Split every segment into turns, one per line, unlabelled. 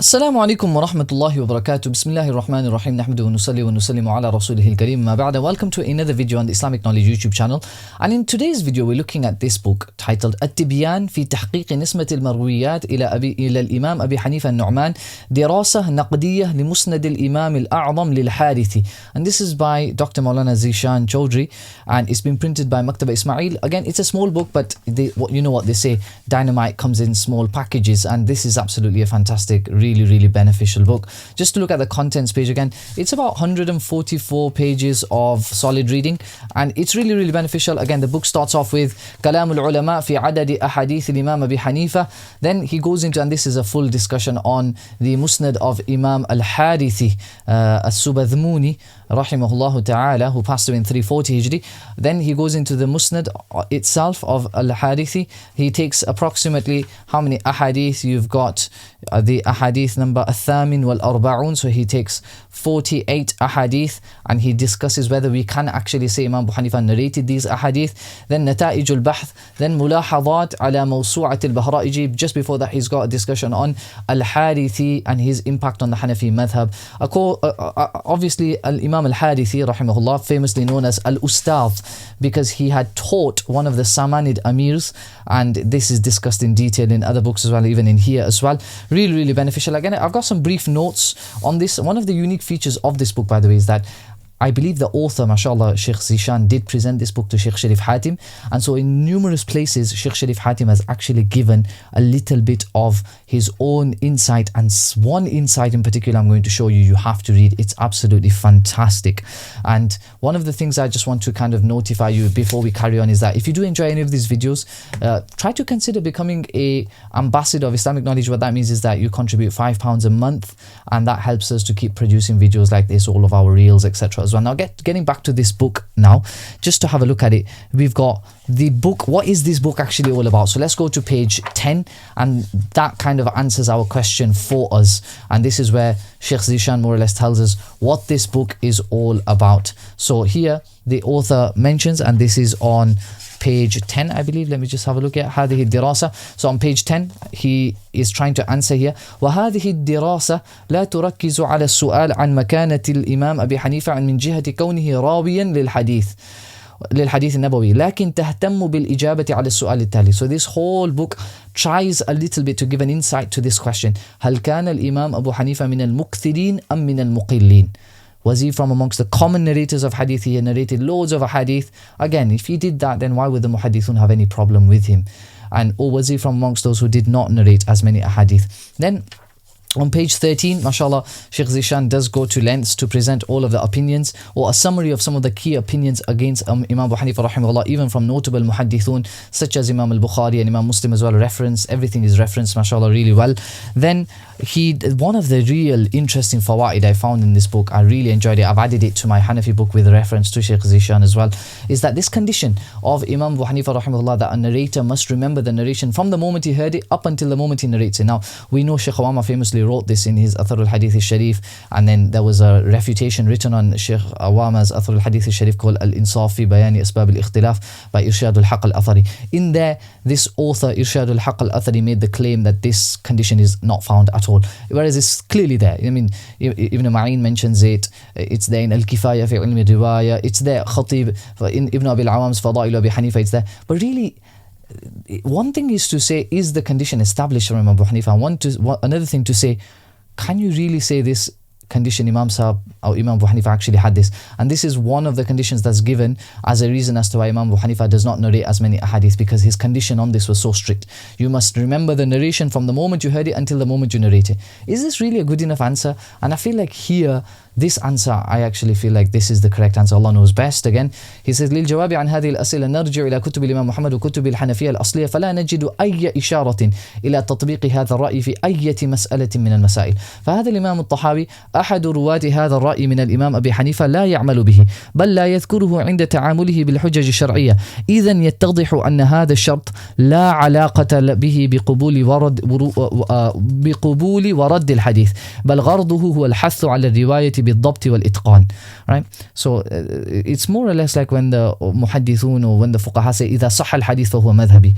Assalamu alaikum wa rahmatullahi wa barakatuh. Bismillahir Rahmanir Rahim. Nahmadu wa nusalli wa nusallimu ala rasulihil kareem. Ma ba'da. Welcome to another video on the Islamic Knowledge YouTube channel. And in today's video, we're looking at this book titled Al-Tibyan fi Tahqiq Nisbah al-Marwiyyat Ila'l-Imam Abi Hanifah al-Nu'man Dirasah Naqdiyyah li Musnad al-Imam al-A'zam lil-Harithi. And this is by Dr. Maulana Zeeshan Chaudri, and it's been printed by Maktaba Ismail. Again, it's a small book, but you know what they say, dynamite comes in small packages, and this is absolutely a fantastic, really beneficial book. Just to look at the contents page again, it's about 144 pages of solid reading, and it's really beneficial. Again, the book starts off with Kalam al-Ulama fi adadi ahadith al-Imam Abi Hanifah. Then he goes into, and this is a full discussion on the Musnad of Imam al-Harithi as-Subadhmuni rahimahullah ta'ala, who passed away in 340 Hijri. Then he goes into the Musnad itself of al-Harithi. He takes approximately how many ahadith you've got, the ahadith number al-Thamin wal-Arba'un. So he takes 48 ahadith, and he discusses whether we can actually say Imam Abu Hanifa narrated these ahadith. Then Nata'ij al-Bahth, then Mulahadat ala Mawsu'at al-Bahra'iji. Just before that, he's got a discussion on al-Harithi and his impact on the Hanafi madhab. Obviously, Imam al-Harithi rahimahullah, famously known as al-Ustadh, because he had taught one of the Samanid Amirs, and this is discussed in detail in other books as well, even in here as well. Really beneficial. Again, I've got some brief notes on this. One of the unique features of this book, by the way, is that I believe the author, mashallah, Shaykh Zeeshan, did present this book to Shaykh Sharif Hatim, and so in numerous places Shaykh Sharif Hatim has actually given a little bit of his own insight, and one insight in particular I'm going to show you, you have to read. It's absolutely fantastic. And one of the things I just want to kind of notify you before we carry on is that if you do enjoy any of these videos, try to consider becoming a ambassador of Islamic Knowledge. What that means is that you contribute £5 a month, and that helps us to keep producing videos like this, all of our reels, etc. as well. Now getting back to this book now, just to have a look at it, we've got the book. What is this book actually all about? So let's go to page 10, and that kind of answers our question for us. And this is where Shaykh Zeeshan more or less tells us what this book is all about. So here the author mentions, and this is on page 10, I believe. Let me just have a look at هذه الدراسة. So on page 10, he is trying to answer here. وهذه الدراسة لا تركز على السؤال عن مكانة الإمام أبي حنيفة من جهة كونه راويا للحديث النبوي، لكن تهتم بالإجابة على السؤال التالي. So this whole book tries a little bit to give an insight to this question. هل كان الإمام أبو حنيفة من المكثرين أم من المقلين? Was he from amongst the common narrators of hadith? He narrated loads of hadith. Again, if he did that, then why would the muhaddithun have any problem with him? Or was he from amongst those who did not narrate as many hadith? Then on page 13, mashallah, Shaykh Zeeshan does go to lengths to present all of the opinions, or a summary of some of the key opinions against Imam Abu Hanifa rahimahullah, even from notable muhaddithun such as Imam al-Bukhari and Imam Muslim as well. Everything is referenced, mashallah, really well. Then one of the real interesting fawaid I found in this book, I really enjoyed it, I've added it to my Hanafi book with reference to Shaykh Zeeshan as well, is that this condition of Imam Abu Hanifa rahimahullah, that a narrator must remember the narration from the moment he heard it up until the moment he narrates it. Now, we know Shaykh Awama famously wrote this in his Athar al-Hadith al-Sharif, and then there was a refutation written on Shaykh Awama's Athar al-Hadith al-Sharif called Al-Insaf fi Bayani Asbab al-Ikhtilaf by Irshad al-Haq al-Athari. In there, this author Irshad al-Haq al-Athari made the claim that this condition is not found at all, whereas it's clearly there. I mean, Ibn Ma'in mentions it, it's there in Al-Kifaya fi Ilm al-Riwaya, it's there Khatib in Ibn Abi al-Awam's Fada'il Abi Hanifa, it's there. But really, one thing is to say, is the condition established from Imam Abu Hanifa? Another thing to say, can you really say this condition Imam Abu Hanifa actually had this? And this is one of the conditions that's given as a reason as to why Imam Abu Hanifa does not narrate as many ahadith, because his condition on this was so strict. You must remember the narration from the moment you heard it until the moment you narrate it. Is this really a good enough answer? And I feel like here, this answer, I actually feel like this is the correct answer. Allah knows best. Again, he says, للجواب عن هذه الأسئلة نرجع إلى كتب الإمام محمد وكتب الحنفية الأصلية فلا نجد أي إشارة إلى تطبيق هذا الرأي في أي مسألة من المسائل. فهذا الإمام الطحاوي أحد رواة هذا الرأي من الإمام أبي حنيفة لا يعمل به، بل لا يذكره عند تعامله بالحجج الشرعية. إذا يتضح أن هذا الشرط لا علاقة به بقبول ورد الحديث، بل غرضه هو الحث على الرواية بالضبط والإتقان. Right? So it's more or less like when the muhaddithun or when the fuqaha say إذا صح الحديث فهو مذهبي.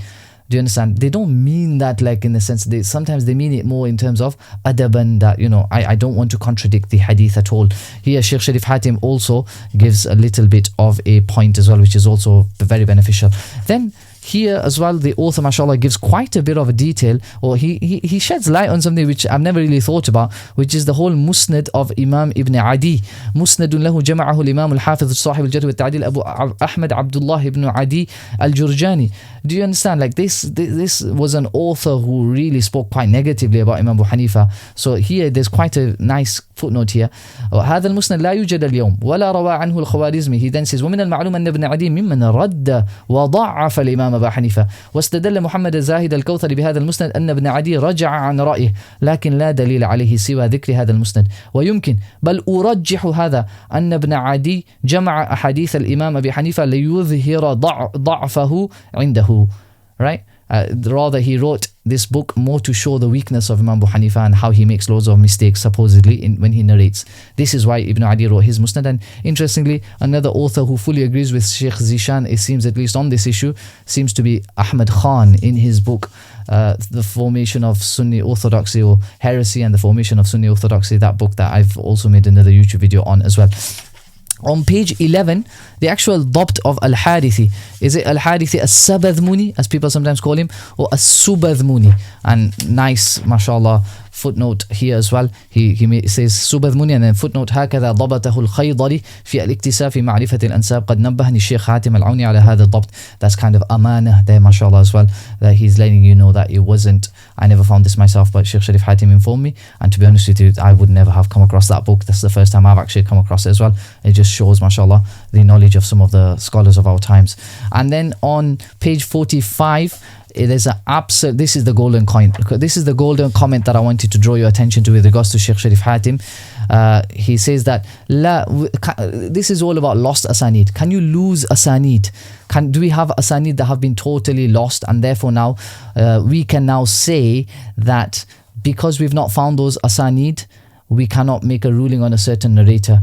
Do you understand? They don't mean that like in the sense, sometimes they mean it more in terms of adaban, that I don't want to contradict the hadith at all. Here Shaykh Sharif Hatim also gives a little bit of a point as well, which is also very beneficial. Then here as well, the author, mashallah, gives quite a bit of a detail, or he sheds light on something which I've never really thought about, which is the whole musnad of Imam Ibn Adi. Musnadun lahu jama'ahu al-Imam al-Hafiz sahib al-Jarh wa al-Ta'dil Abu Ahmad Abdullah ibn Adi al-Jurjani. Do you understand? Like this was an author who really spoke quite negatively about Imam Abu Hanifa. So here there's quite a nice footnote here. هذا المسند لا يوجد اليوم ولا روى عنه الخوارزمي. He then says ومن المعلوم أن ابن عدي ممن رد وضعف الإمام أبا حنيفة، واستدل محمد الزاهد الكوثري بهذا المسند أن ابن عدي رجع عن رأيه، لكن لا دليل عليه سوى ذكر هذا المسند. ويمكن بل أرجح هذا أن ابن عدي جمع أحاديث الإمام أبي حنيفة ليظهر ضعفه عنده. Right? Rather, he wrote this book more to show the weakness of Imam Abu Hanifa and how he makes loads of mistakes supposedly when he narrates. This is why Ibn Adi wrote his Musnad. And interestingly, another author who fully agrees with Shaykh Zeeshan, it seems, at least on this issue, seems to be Ahmad Khan in his book The Formation of Sunni Orthodoxy, or Heresy and the Formation of Sunni Orthodoxy, that book that I've also made another YouTube video on as well. On page 11, the actual dhabt of Al-Harithi, is it Al-Harithi As-Sabadhmuni, as people sometimes call him, or As-Subadhmuni? And nice, mashallah, footnote here as well. He says Subadhmuni, and then footnote هكذا ضبطه الخيضري في الاكتساء في معرفة الأنساب قد نبهني الشيخ حاتم العوني على هذا الضبط. That's kind of amana there, mashallah, as well, that he's letting you know that it wasn't, I never found this myself, but Shaykh Sharif Hatim informed me, and to be honest with you, I would never have come across that book. That's the first time I've actually come across it as well. It just shows, mashallah, the knowledge of some of the scholars of our times. And then on page 45, there's an absolute, this is the golden coin. This is the golden comment that I wanted to draw your attention to with regards to Shaykh Sharif Hatim. He says that this is all about lost asanid. Can you lose asanid? Do we have asanid that have been totally lost, and therefore now we can now say that because we've not found those asanid, we cannot make a ruling on a certain narrator?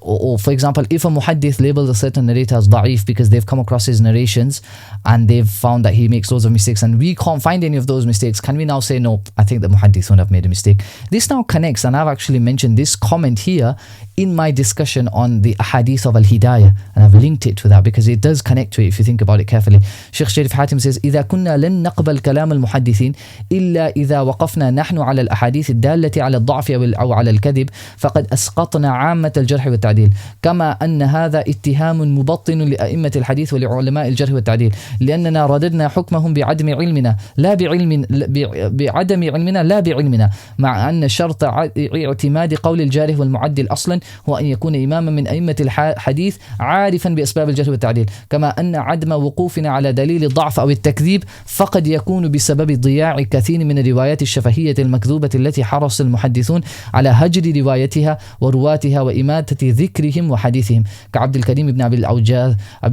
Or for example, if a muhaddith labels a certain narrator as da'if because they've come across his narrations and they've found that he makes loads of mistakes, and we can't find any of those mistakes, can we now say, no, I think the muhaddith won't have made a mistake? This now connects, and I've actually mentioned this comment here in my discussion on the ahadith of al-hidayah, and I've linked it to that because it does connect to it if you think about it carefully. Shaykh Sharif Hatim says إذا كنا لن نقبل كلام المحدثين إلا إذا وقفنا نحن على الأحاديث الدالة على الضعف أو على الكذب فقد أسقطنا عامة الجرح والتعديل، كما أن هذا اتهام مبطن لأئمة الحديث ولعلماء الجرح والتعديل، لأننا رددنا حكمهم بعدم علمنا لا بعلمنا، مع أن شرط اعتماد قول الجارح والمعدل أصلا هو أن يكون إماما من أئمة الحديث عارفا بأسباب الجرح والتعديل، كما أن عدم وقوفنا على دليل الضعف أو التكذيب فقد يكون بسبب ضياع كثير من الروايات الشفهية المكذوبة التي حرص المحدثون على هجر روايتها ورواتها وإماتة ذكرهم وحديثهم، كعبد الكريم بن أبي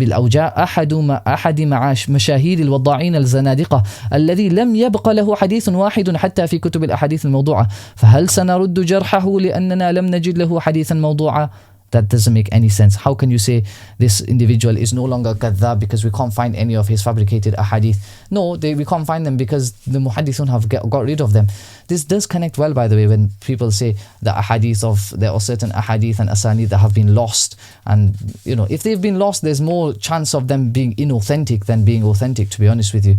الأوجاع أحد مشاهير الوضاعين الزنادقة الذي لم يبق له حديث واحد حتى في كتب الأحاديث الموضوعة، فهل سنرد جرحه لأننا لم نجد له حديثا موضوعا؟ That doesn't make any sense. How can you say this individual is no longer kadhab because we can't find any of his fabricated ahadith? No, we can't find them because the muhaddithun have got rid of them. This does connect well, by the way, when people say the ahadith there are certain ahadith and asanid that have been lost, and if they've been lost, there's more chance of them being inauthentic than being authentic, to be honest with you.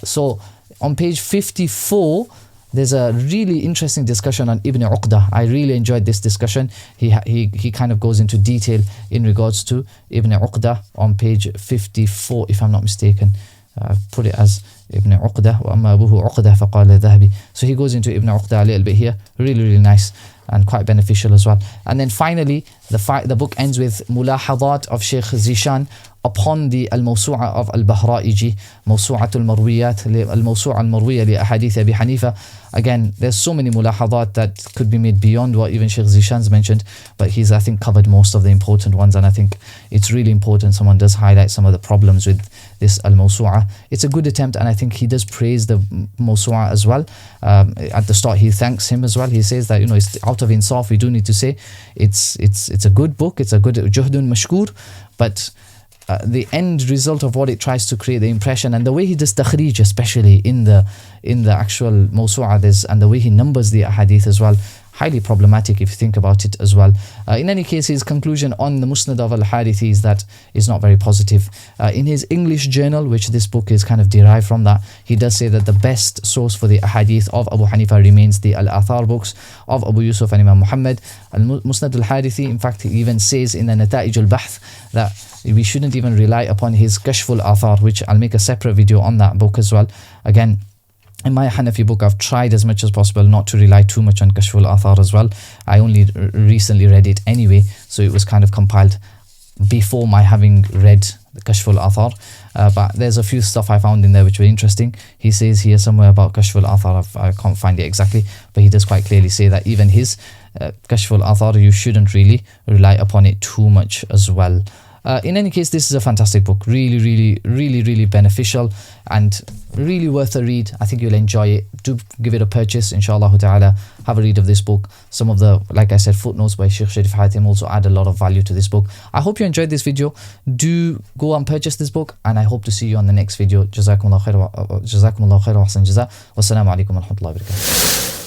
So on page 54, there's a really interesting discussion on Ibn Uqdah. I really enjoyed this discussion. He kind of goes into detail in regards to Ibn Uqdah on page 54, if I'm not mistaken. I've put it as Ibn Uqdah, وَأَمَّا أَبُوهُ عُقْدَةَ فَقَالَ ذَهَبِ. So he goes into Ibn Uqdah a little bit here. Really, really nice and quite beneficial as well. And then finally, the book ends with Mulahadat of Shaykh Zeeshan upon the Al-Mawsu'a of Al-Bahraiji, Mawsu'at al-Marwiyyat, Al-Mawsu'a al-Marwiyya li Ahadith Abi Hanifa. Again, there's so many mulahadat that could be made beyond what even Shaykh Zeeshan's mentioned, but he's, I think, covered most of the important ones, and I think it's really important someone does highlight some of the problems with this Al-Mawsu'a. It's a good attempt, and I think he does praise the Mawsu'a as well. At the start, he thanks him as well. He says that, it's out of insaf, we do need to say it's a good book, it's a good juhdun mashkur, but the end result of what it tries to create, the impression, and the way he does takhrij, especially in the actual mawsu'ah, and the way he numbers the ahadith as well, highly problematic if you think about it as well. In any case, his conclusion on the Musnad of Al-Harithi is not very positive. In his English journal, which this book is kind of derived from, that he does say that the best source for the ahadith of Abu Hanifa remains the Al-Athar books of Abu Yusuf and Imam Muhammad. Al-Musnad Al-Harithi, in fact, he even says in the Nata'ij al-Bahth that we shouldn't even rely upon his Kashf al-Athar, which I'll make a separate video on that book as well. Again, in my Hanafi book, I've tried as much as possible not to rely too much on Kashf al-Athar as well. I only recently read it anyway, so it was kind of compiled before my having read the Kashf al-Athar. But there's a few stuff I found in there which were interesting. He says here somewhere about Kashf al-Athar, I can't find it exactly, but he does quite clearly say that even his Kashf al-Athar, you shouldn't really rely upon it too much as well. In any case, this is a fantastic book, really beneficial and really worth a read. I think you'll enjoy it. Do give it a purchase, inshallah ta'ala. Have a read of this book. Some of the, like I said, footnotes by Shaykh Sharif Hatim also add a lot of value to this book. I hope you enjoyed this video. Do go and purchase this book, and I hope to see you on the next video. Jazakumullah khair wa ahsan jaza. Wassalamu alaikum wa rahmatullahi wa barakatuh.